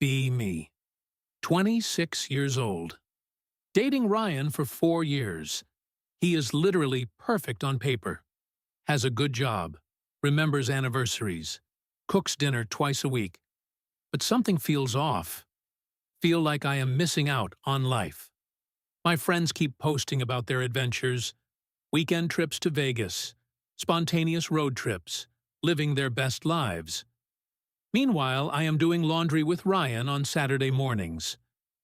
Be me. 26 years old. Dating Ryan for 4 years. He is literally perfect on paper. Has a good job. Remembers anniversaries. Cooks dinner twice a week. But something feels off. Feel like I am missing out on life. My friends keep posting about their adventures. Weekend trips to Vegas. Spontaneous road trips. Living their best lives. Meanwhile, I am doing laundry with Ryan on Saturday mornings.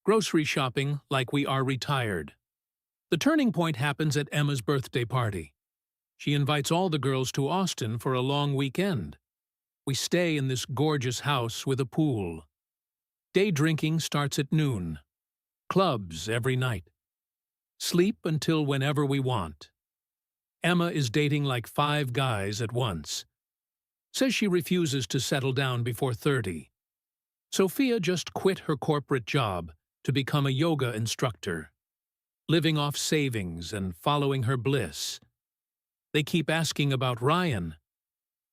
Grocery shopping like we are retired. The turning point happens at Emma's birthday party. She invites all the girls to Austin for a long weekend. We stay in this gorgeous house with a pool. Day drinking starts at noon. Clubs every night. Sleep until whenever we want. Emma is dating like 5 guys at once. Says she refuses to settle down before 30. Sophia just quit her corporate job to become a yoga instructor, living off savings and following her bliss. They keep asking about Ryan.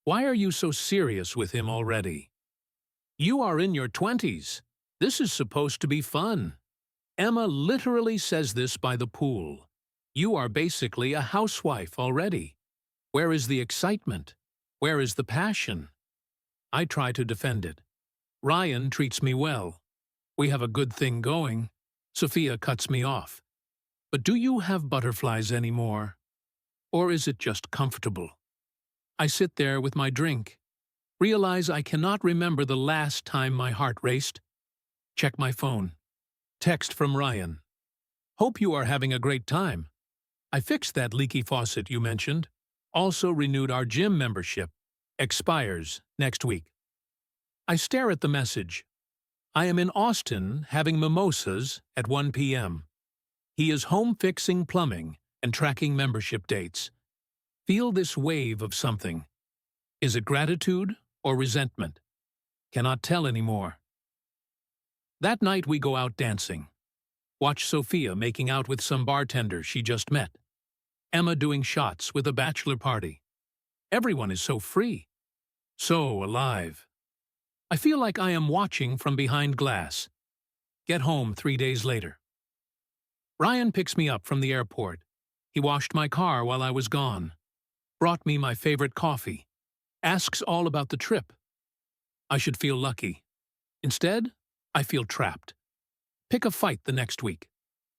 Why are you so serious with him already? You are in your 20s. This is supposed to be fun. Emma literally says this by the pool. You are basically a housewife already. Where is the excitement? Where is the passion? I try to defend it. Ryan treats me well. We have a good thing going. Sophia cuts me off. But do you have butterflies anymore? Or is it just comfortable? I sit there with my drink. Realize I cannot remember the last time my heart raced. Check my phone. Text from Ryan. Hope you are having a great time. I fixed that leaky faucet you mentioned. Also renewed our gym membership. Expires next week. I stare at the message. I am in Austin having mimosas at 1 p.m. He is home fixing plumbing and tracking membership dates. Feel this wave of something. Is it gratitude or resentment? Cannot tell anymore. That night we go out dancing. Watch Sophia making out with some bartender she just met. Emma doing shots with a bachelor party. Everyone is so free. So alive. I feel like I am watching from behind glass. Get home 3 days later. Ryan picks me up from the airport. He washed my car while I was gone. Brought me my favorite coffee. Asks all about the trip. I should feel lucky. Instead, I feel trapped. Pick a fight the next week.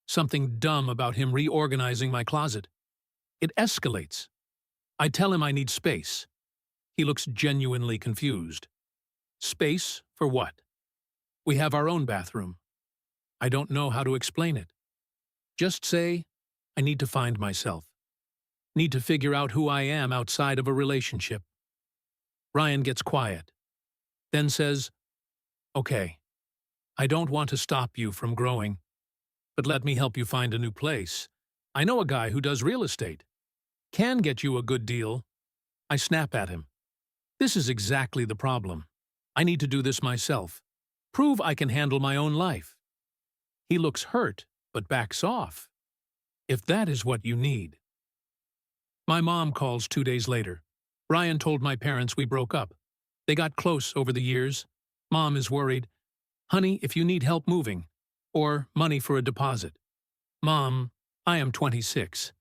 Something dumb about him reorganizing my closet. It escalates. I tell him I need space. He looks genuinely confused. Space for what? We have our own bathroom. I don't know how to explain it. Just say, I need to find myself. Need to figure out who I am outside of a relationship. Ryan gets quiet. Then says, okay, I don't want to stop you from growing, but let me help you find a new place. I know a guy who does real estate. Can get you a good deal. I snap at him. This is exactly the problem. I need to do this myself. Prove I can handle my own life. He looks hurt, but backs off. If that is what you need. My mom calls 2 days later. Ryan told my parents we broke up. They got close over the years. Mom is worried. Honey, if you need help moving, or money for a deposit. Mom, I am 26.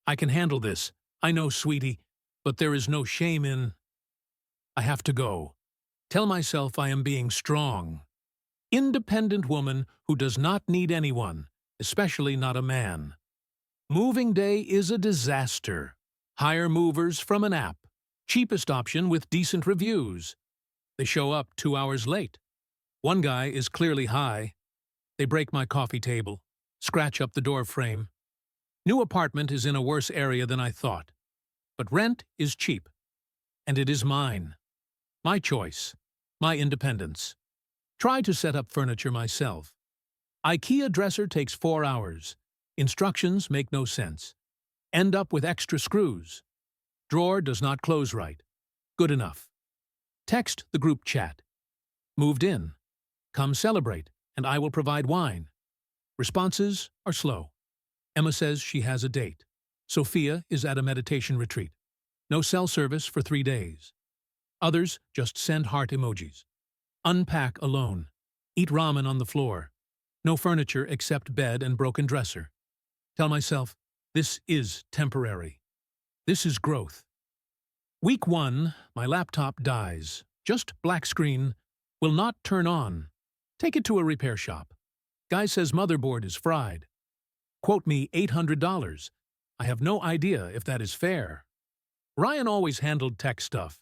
I can handle this. I know, sweetie, but there is no shame in... I have to go. Tell myself I am being strong. Independent woman who does not need anyone, especially not a man. Moving day is a disaster. Hire movers from an app. Cheapest option with decent reviews. They show up 2 hours late. One guy is clearly high. They break my coffee table, scratch up the door frame. New apartment is in a worse area than I thought. But rent is cheap. And it is mine. My choice. My independence. Try to set up furniture myself. IKEA dresser takes 4 hours. Instructions make no sense. End up with extra screws. Drawer does not close right. Good enough. Text the group chat. Moved in. Come celebrate, and I will provide wine. Responses are slow. Emma says she has a date. Sophia is at a meditation retreat. No cell service for 3 days. Others just send heart emojis. Unpack alone. Eat ramen on the floor. No furniture except bed and broken dresser. Tell myself, this is temporary. This is growth. Week 1, my laptop dies. Just black screen. Will not turn on. Take it to a repair shop. Guy says motherboard is fried. Quote me $800. I have no idea if that is fair. Ryan always handled tech stuff.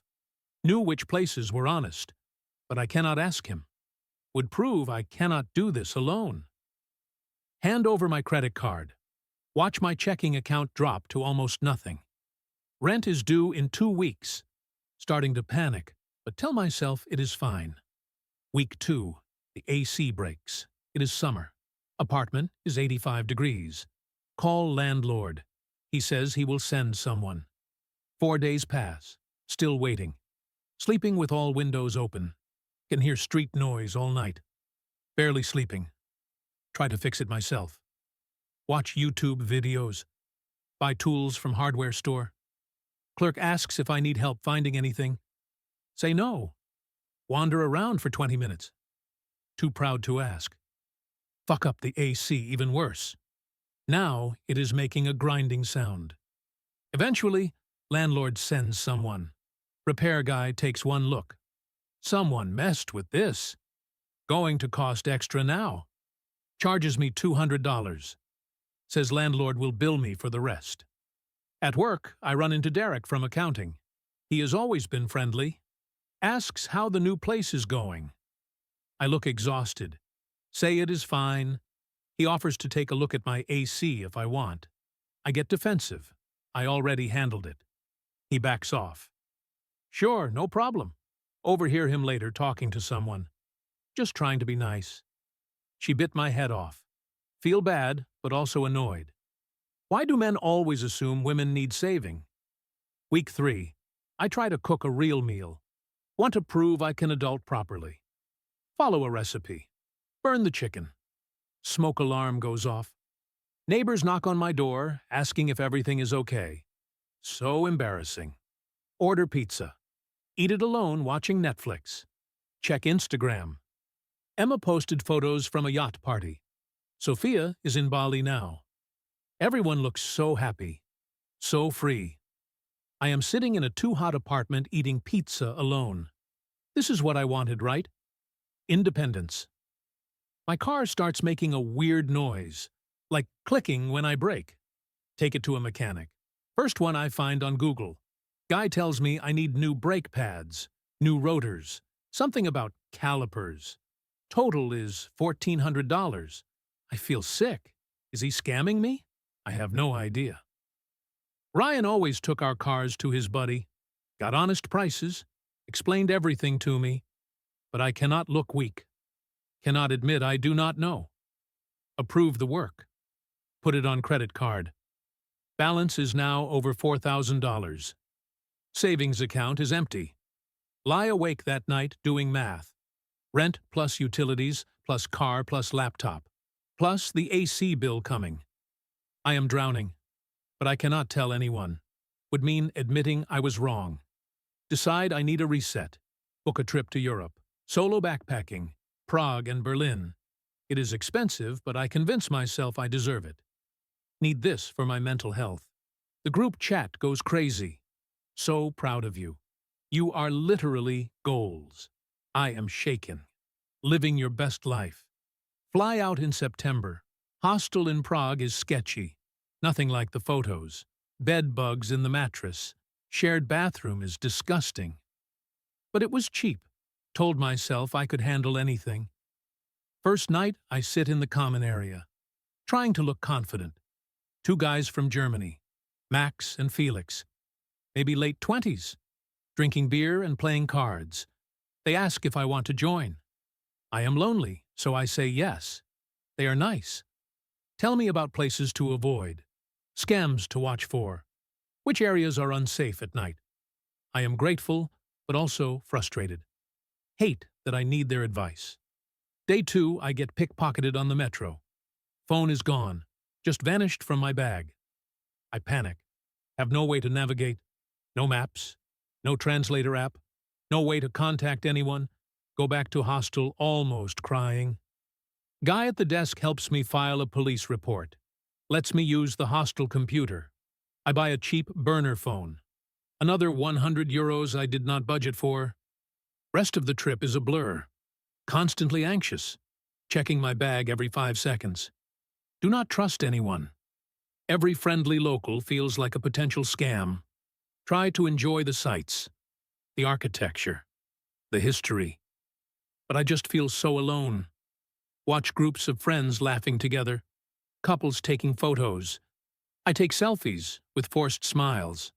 Knew which places were honest. But I cannot ask him. Would prove I cannot do this alone. Hand over my credit card. Watch my checking account drop to almost nothing. Rent is due in 2 weeks. Starting to panic, but tell myself it is fine. Week 2. The AC breaks. It is summer. Apartment is 85 degrees. Call landlord. He says he will send someone. 4 days pass. Still waiting. Sleeping with all windows open. Can hear street noise all night. Barely sleeping. Try to fix it myself. Watch YouTube videos. Buy tools from hardware store. Clerk asks if I need help finding anything. Say no. Wander around for 20 minutes. Too proud to ask. Fuck up the AC even worse. Now it is making a grinding sound. Eventually, landlord sends someone. Repair guy takes one look. Someone messed with this. Going to cost extra now. Charges me $200. Says landlord will bill me for the rest. At work, I run into Derek from accounting. He has always been friendly. Asks how the new place is going. I look exhausted. Say it is fine. He offers to take a look at my AC if I want. I get defensive. I already handled it. He backs off. Sure, no problem. Overhear him later talking to someone. Just trying to be nice. She bit my head off. Feel bad, but also annoyed. Why do men always assume women need saving? Week 3. I try to cook a real meal. Want to prove I can adult properly. Follow a recipe. Burn the chicken. Smoke alarm goes off. Neighbors knock on my door, asking if everything is okay. So embarrassing. Order pizza. Eat it alone watching Netflix. Check Instagram. Emma posted photos from a yacht party. Sophia is in Bali now. Everyone looks so happy. So free. I am sitting in a too-hot apartment eating pizza alone. This is what I wanted, right? Independence. My car starts making a weird noise, like clicking when I brake. Take it to a mechanic. First one I find on Google. Guy tells me I need new brake pads, new rotors, something about calipers. Total is $1,400. I feel sick. Is he scamming me? I have no idea. Ryan always took our cars to his buddy, got honest prices, explained everything to me, but I cannot look weak. Cannot admit I do not know. Approve the work. Put it on credit card. Balance is now over $4,000. Savings account is empty. Lie awake that night doing math. Rent plus utilities plus car plus laptop. Plus the AC bill coming. I am drowning, but I cannot tell anyone. Would mean admitting I was wrong. Decide I need a reset. Book a trip to Europe. Solo backpacking. Prague and Berlin. It is expensive, but I convince myself I deserve it. Need this for my mental health. The group chat goes crazy. So proud of you. You are literally goals. I am shaken. Living your best life. Fly out in September. Hostel in Prague is sketchy. Nothing like the photos. Bed bugs in the mattress. Shared bathroom is disgusting. But it was cheap. Told myself I could handle anything. First night, I sit in the common area. Trying to look confident. 2 guys from Germany. Max and Felix. Maybe late 20s. Drinking beer and playing cards. They ask if I want to join. I am lonely, so I say yes. They are nice. Tell me about places to avoid. Scams to watch for. Which areas are unsafe at night. I am grateful, but also frustrated. Hate that I need their advice. Day 2, I get pickpocketed on the metro. Phone is gone. Just vanished from my bag. I panic. Have no way to navigate. No maps. No translator app. No way to contact anyone. Go back to hostel almost crying. Guy at the desk helps me file a police report. Lets me use the hostel computer. I buy a cheap burner phone. Another 100 euros I did not budget for. Rest of the trip is a blur. Constantly anxious. Checking my bag every 5 seconds. Do not trust anyone. Every friendly local feels like a potential scam. Try to enjoy the sights, the architecture, the history. But I just feel so alone. Watch groups of friends laughing together, couples taking photos. I take selfies with forced smiles.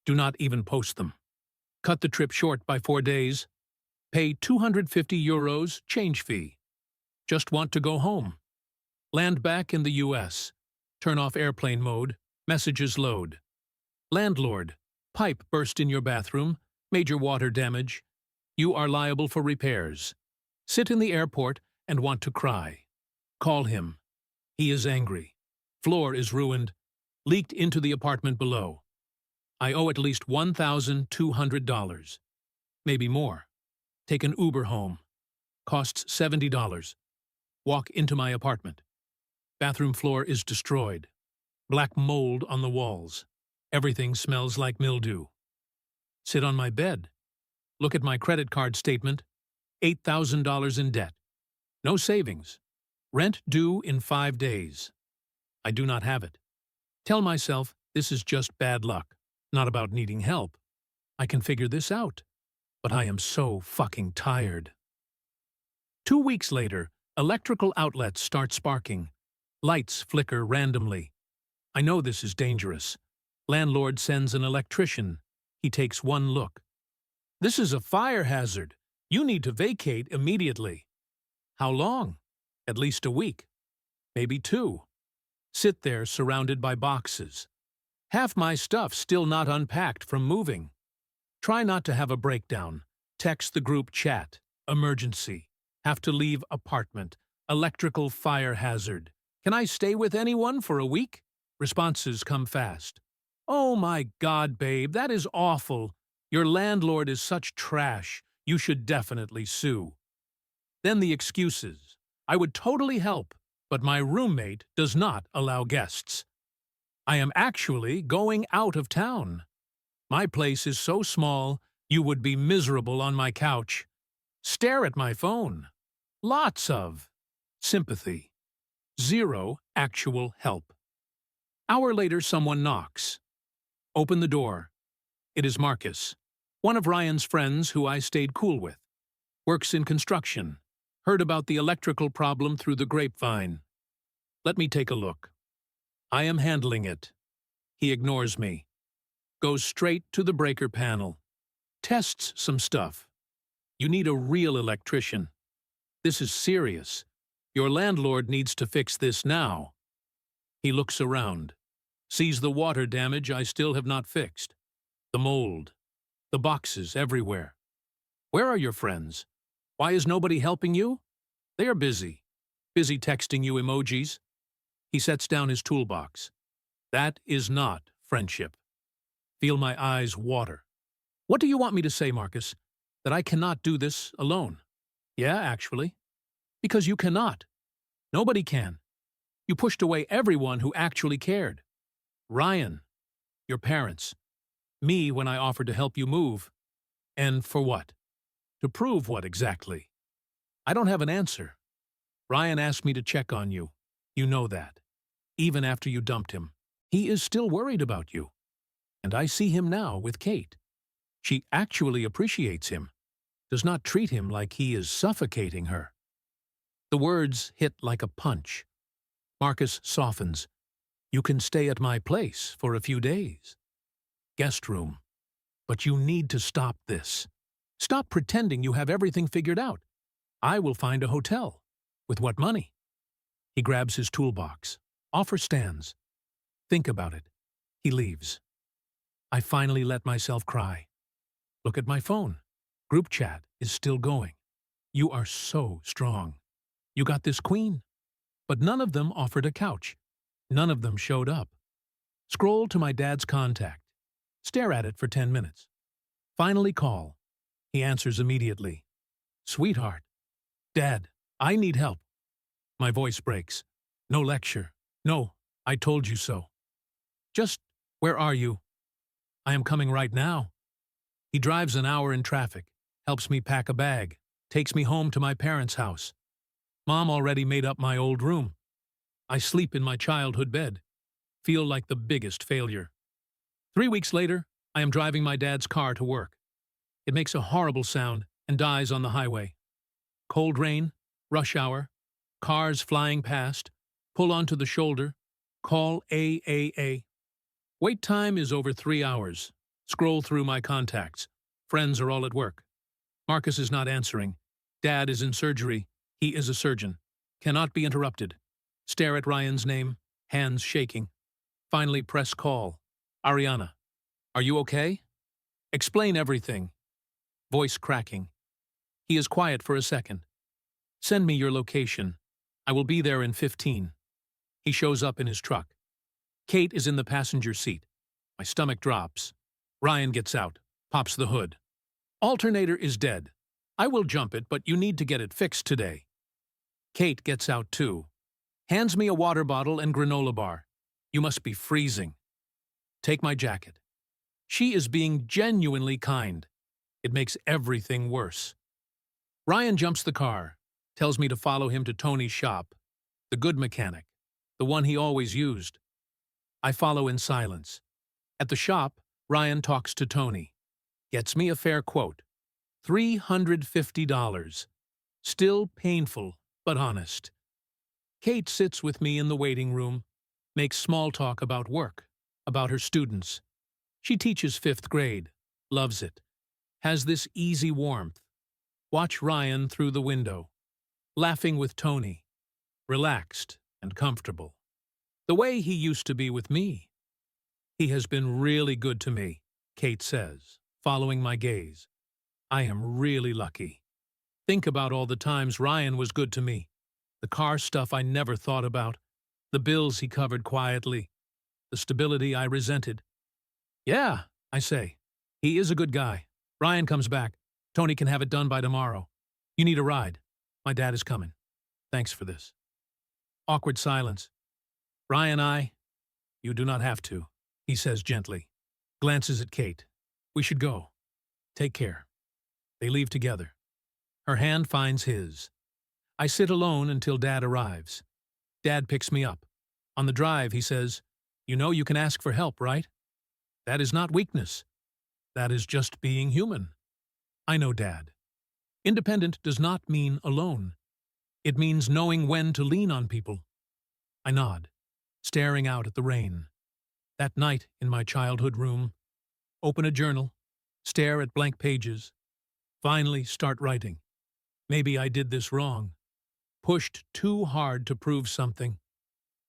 Do not even post them. Cut the trip short by 4 days. Pay 250 euros change fee. Just want to go home. Land back in the US. Turn off airplane mode. Messages load. Landlord. Pipe burst in your bathroom. Major water damage. You are liable for repairs. Sit in the airport and want to cry. Call him. He is angry. Floor is ruined. Leaked into the apartment below. I owe at least $1,200. Maybe more. Take an Uber home. Costs $70. Walk into my apartment. Bathroom floor is destroyed. Black mold on the walls. Everything smells like mildew. Sit on my bed. Look at my credit card statement. $8,000 in debt. No savings. Rent due in 5 days. I do not have it. Tell myself this is just bad luck, not about needing help. I can figure this out. But I am so fucking tired. 2 weeks later, electrical outlets start sparking. Lights flicker randomly. I know this is dangerous. Landlord sends an electrician. He takes one look. This is a fire hazard. You need to vacate immediately. How long? At least a week. Maybe 2. Sit there surrounded by boxes. Half my stuff still not unpacked from moving. Try not to have a breakdown. Text the group chat. Emergency. Have to leave apartment. Electrical fire hazard. Can I stay with anyone for a week? Responses come fast. Oh my God, babe, that is awful. Your landlord is such trash. You should definitely sue. Then the excuses. I would totally help, but my roommate does not allow guests. I am actually going out of town. My place is so small, you would be miserable on my couch. Stare at my phone. Lots of sympathy. 0 actual help. Hour later, someone knocks. Open the door. It is Marcus, one of Ryan's friends who I stayed cool with. Works in construction. Heard about the electrical problem through the grapevine. Let me take a look. I am handling it. He ignores me. Goes straight to the breaker panel. Tests some stuff. You need a real electrician. This is serious. Your landlord needs to fix this now. He looks around. Sees the water damage I still have not fixed. The mold. The boxes everywhere. Where are your friends? Why is nobody helping you? They are busy. Busy texting you emojis. He sets down his toolbox. That is not friendship. Feel my eyes water. What do you want me to say, Marcus? That I cannot do this alone? Yeah, actually. Because you cannot. Nobody can. You pushed away everyone who actually cared. Ryan, your parents, me when I offered to help you move. And for what? To prove what exactly? I don't have an answer. Ryan asked me to check on you. You know that. Even after you dumped him. He is still worried about you. And I see him now with Kate. She actually appreciates him. Does not treat him like he is suffocating her. The words hit like a punch. Marcus softens. You can stay at my place for a few days. Guest room. But you need to stop this. Stop pretending you have everything figured out. I will find a hotel. With what money? He grabs his toolbox. Offer stands. Think about it. He leaves. I finally let myself cry. Look at my phone. Group chat is still going. You are so strong. You got this, queen. But none of them offered a couch. None of them showed up. Scroll to my dad's contact. Stare at it for 10 minutes. Finally call. He answers immediately. Sweetheart. Dad, I need help. My voice breaks. No lecture. No, I told you so. Just, where are you? I am coming right now. He drives an hour in traffic, helps me pack a bag, takes me home to my parents' house. Mom already made up my old room. I sleep in my childhood bed. Feel like the biggest failure. 3 weeks later, I am driving my dad's car to work. It makes a horrible sound and dies on the highway. Cold rain, rush hour, cars flying past, pull onto the shoulder, call AAA. Wait time is over 3 hours. Scroll through my contacts. Friends are all at work. Marcus is not answering. Dad is in surgery. He is a surgeon. Cannot be interrupted. Stare at Ryan's name, hands shaking. Finally press call. Ariana, are you okay? Explain everything. Voice cracking. He is quiet for a second. Send me your location. I will be there in 15. He shows up in his truck. Kate is in the passenger seat. My stomach drops. Ryan gets out, pops the hood. Alternator is dead. I will jump it, but you need to get it fixed today. Kate gets out too. Hands me a water bottle and granola bar. You must be freezing. Take my jacket. She is being genuinely kind. It makes everything worse. Ryan jumps the car, tells me to follow him to Tony's shop, the good mechanic, the one he always used. I follow in silence. At the shop, Ryan talks to Tony. Gets me a fair quote. $350. Still painful, but honest. Kate sits with me in the waiting room, makes small talk about work, about her students. She teaches 5th grade, loves it, has this easy warmth. Watch Ryan through the window, laughing with Tony, relaxed and comfortable. The way he used to be with me. He has been really good to me, Kate says, following my gaze. I am really lucky. Think about all the times Ryan was good to me. The car stuff I never thought about. The bills he covered quietly. The stability I resented. Yeah, I say. He is a good guy. Ryan comes back. Tony can have it done by tomorrow. You need a ride. My dad is coming. Thanks for this. Awkward silence. Ryan, you do not have to, he says gently. Glances at Kate. We should go. Take care. They leave together. Her hand finds his. I sit alone until Dad arrives. Dad picks me up. On the drive, he says, You know you can ask for help, right? That is not weakness. That is just being human. I know, Dad. Independent does not mean alone. It means knowing when to lean on people. I nod, staring out at the rain. That night in my childhood room, open a journal, stare at blank pages, finally start writing. Maybe I did this wrong. Pushed too hard to prove something.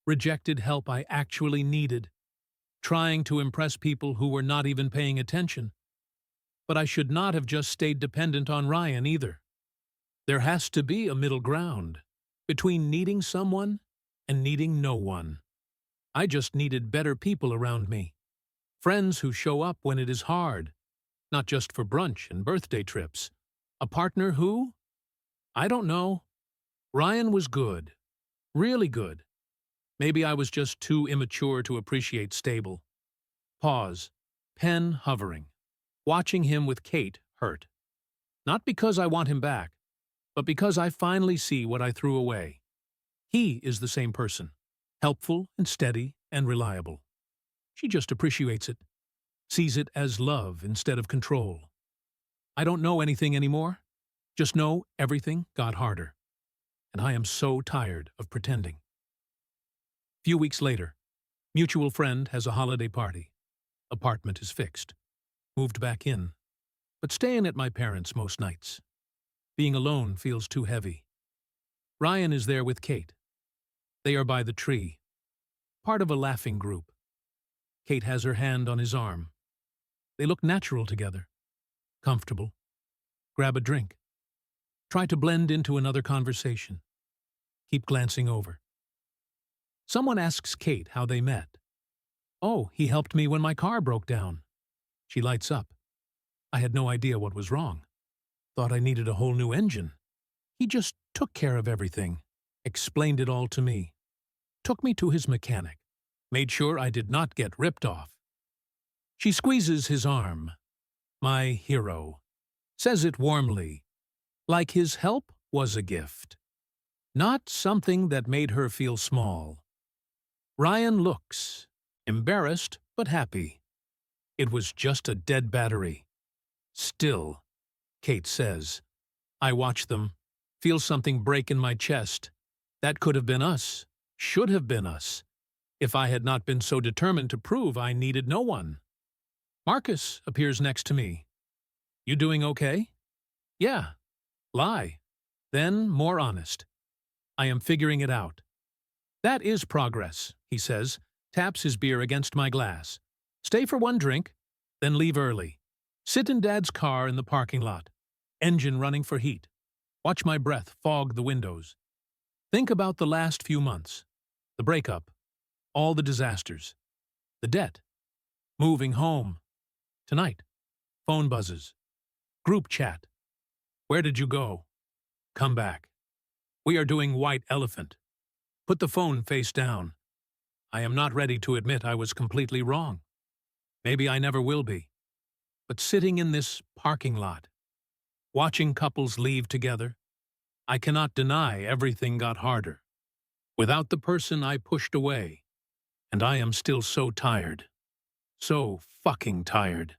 Rejected help I actually needed. Trying to impress people who were not even paying attention. But I should not have just stayed dependent on Ryan either. There has to be a middle ground between needing someone and needing no one. I just needed better people around me. Friends who show up when it is hard, not just for brunch and birthday trips. A partner who? I don't know. Ryan was good. Really good. Maybe I was just too immature to appreciate stable. Pause. Pen hovering. Watching him with Kate hurt. Not because I want him back, but because I finally see what I threw away. He is the same person. Helpful and steady and reliable. She just appreciates it. Sees it as love instead of control. I don't know anything anymore. Just know everything got harder. And I am so tired of pretending. Few weeks later, mutual friend has a holiday party. Apartment is fixed. Moved back in, but staying at my parents' most nights. Being alone feels too heavy. Ryan is there with Kate. They are by the tree, part of a laughing group. Kate has her hand on his arm. They look natural together, comfortable. Grab a drink. Try to blend into another conversation. Keep glancing over. Someone asks Kate how they met. Oh, he helped me when my car broke down. She lights up. I had no idea what was wrong. thought I needed a whole new engine. He just took care of everything, explained it all to me, took me to his mechanic, made sure I did not get ripped off. She squeezes his arm. My hero. Says it warmly, like his help was a gift, not something that made her feel small. Ryan looks, embarrassed but happy. It was just a dead battery. Still, Kate says. I watch them, feel something break in my chest. That could have been us, should have been us, if I had not been so determined to prove I needed no one. Marcus appears next to me. You doing okay? Yeah. Lie. Then more honest. I am figuring it out. That is progress, he says, taps his beer against my glass. Stay for one drink, then leave early. Sit in Dad's car in the parking lot. Engine running for heat. Watch my breath fog the windows. Think about the last few months. The breakup. All the disasters. The debt. Moving home. Tonight. Phone buzzes. Group chat. Where did you go? Come back. We are doing White Elephant. Put the phone face down. I am not ready to admit I was completely wrong. Maybe I never will be. But sitting in this parking lot, watching couples leave together, I cannot deny everything got harder. Without the person I pushed away, and I am still so tired. So fucking tired.